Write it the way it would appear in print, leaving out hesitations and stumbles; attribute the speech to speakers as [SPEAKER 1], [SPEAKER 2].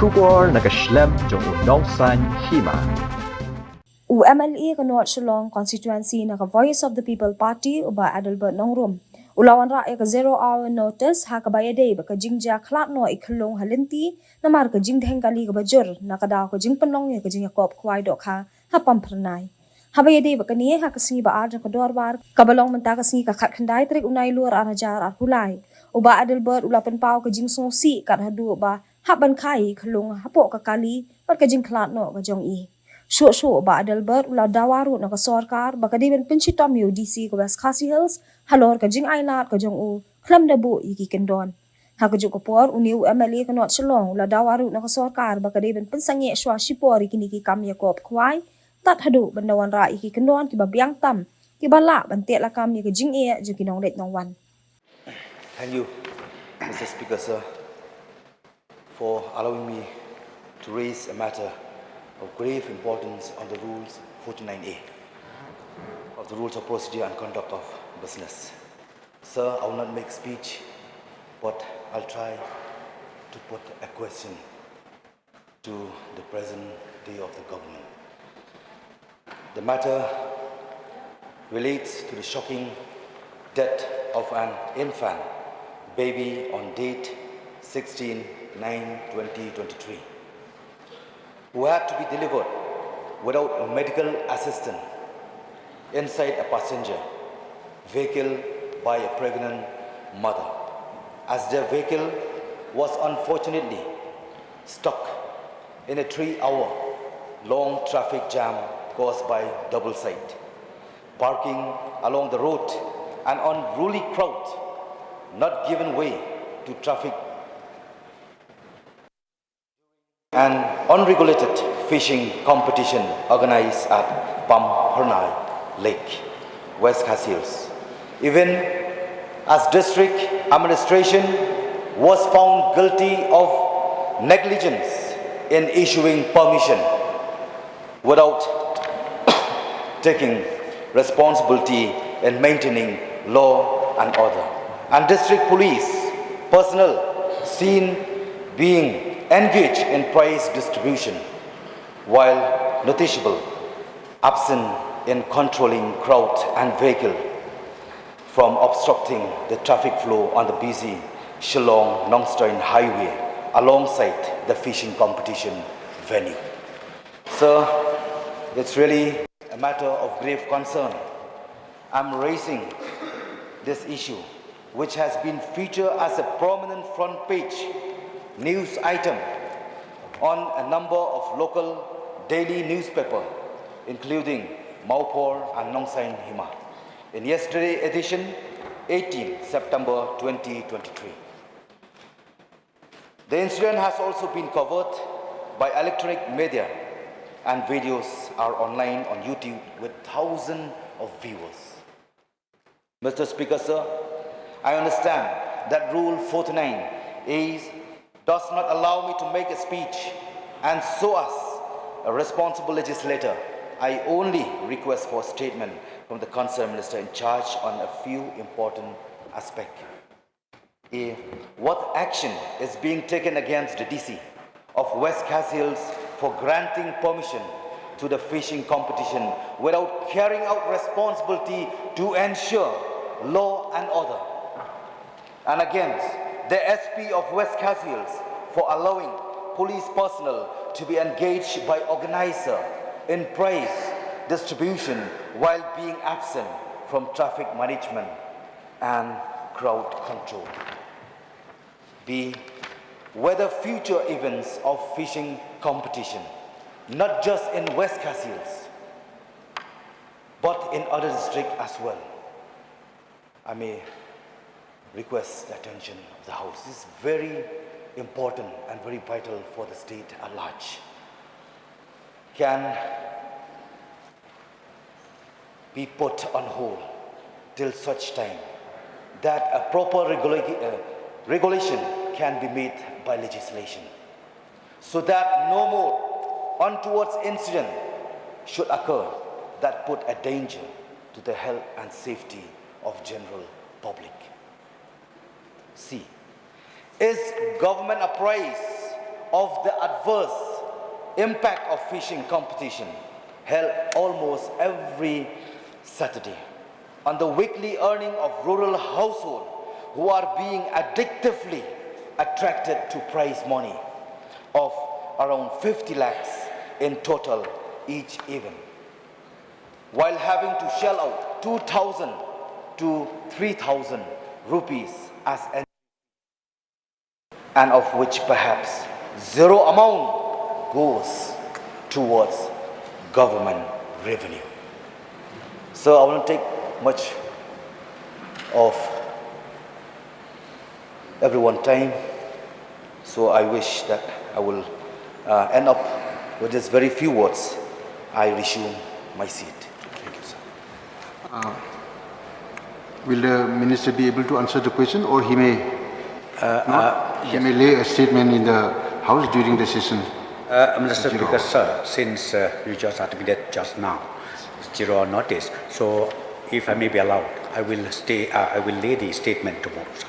[SPEAKER 1] Shubor nakaslem jong udongsan Hima.
[SPEAKER 2] MLA kanot Shillong constituency naka Voice of the People Party uba Adelbert nongrum. Ulawan ra ka 0-hour notice ha ka bayade ba ka Jingïakob no iklong halinti na mar ka jingdheng kali ka bajur na kada ka jingpanong ka Jingïakob Khwai do kha hapam pranai. Ha bayade ba kani ha ka singi ba adra ka dorbar kabalong menta ka singi ka khandai trik unai luar arajar ar hulai. Uba Adelbert ulapan pau ka jingsong si kat hadu ba haban khai klong Hapoh ka kali par ka jingklat no ka jong i. Shwa ba Adelbert ula Dawa ru na ka Sorkar ba kadiben pinchitom UDC ka West Khasi Hills halor ka jing ailat ka jong u klam dabu iki kendon ha ka juk por uniu MLA ka not Shillong ula Dawa ru na ka Sorkar ba kadiben Pynsangeh Shwa shipor iki niki Jingïakob Khwai tat hadu bandawan ra iki kendon ki ba biang tam ki bala bantet la kam ni ka jing'e ju kinong det nong wan.
[SPEAKER 3] Thank you, Mr. Speaker, sir, for allowing me to raise a matter of grave importance on the rules 49A of the Rules of Procedure and Conduct of Business. Sir, I will not make speech, but I'll try to put a question to the present day of the government. The matter relates to the shocking death of an infant baby on date 16/9/2023. Who had to be delivered without a medical assistance inside a passenger vehicle by a pregnant mother, as their vehicle was unfortunately stuck in a 3-hour-long traffic jam caused by double side, parking along the road, an unruly crowd not giving way to traffic, an unregulated fishing competition organized at Pamharnai Lake, West Khasi Hills. Even as district administration was found guilty of negligence in issuing permission without taking responsibility in maintaining law and order, and district police personnel seen being engaged in prize distribution, while noticeable absent in controlling crowd and vehicle from obstructing the traffic flow on the busy Shillong-Nongstoin highway alongside the fishing competition venue. Sir, it's really a matter of grave concern. I'm raising this issue, which has been featured as a prominent front page news item on a number of local daily newspapers, including Hapoh and Nongsain Hima, in yesterday's edition, 18 September 2023. The incident has also been covered by electronic media, and videos are online on YouTube with thousands of viewers. Mr. Speaker, sir, I understand that Rule 49 does not allow me to make a speech, and so as a responsible legislator, I only request for a statement from the concerned minister in charge on a few important aspects. A. What action is being taken against the DC of West Khasi Hills for granting permission to the fishing competition without carrying out responsibility to ensure law and order, and against the SP of West Khasi Hills for allowing police personnel to be engaged by organizer in prize distribution while being absent from traffic management and crowd control. B. Whether future events of fishing competition, not just in West Khasi Hills, but in other districts as well, I may request the attention of the House. This is very important and very vital for the state at large. Can be put on hold till such time that a proper regulation can be made by legislation, so that no more untoward incident should occur that put a danger to the health and safety of general public. C. Is government apprised of the adverse impact of fishing competition held almost every Saturday on the weekly earning of rural households who are being addictively attracted to prize money of around 50 lakhs in total each event, while having to shell out 2,000 to 3,000 rupees as an, and of which perhaps zero amount goes towards government revenue. So I won't take much of everyone's time. So I wish that I will end up with just very few words. I resume my seat. Thank you, sir.
[SPEAKER 4] Will the minister be able to answer the question, or he may he may lay a statement in the House during the session?
[SPEAKER 5] Mr. Speaker, sir, since you just articulated just now, zero notice, so if I may be allowed, I will lay the statement tomorrow, sir.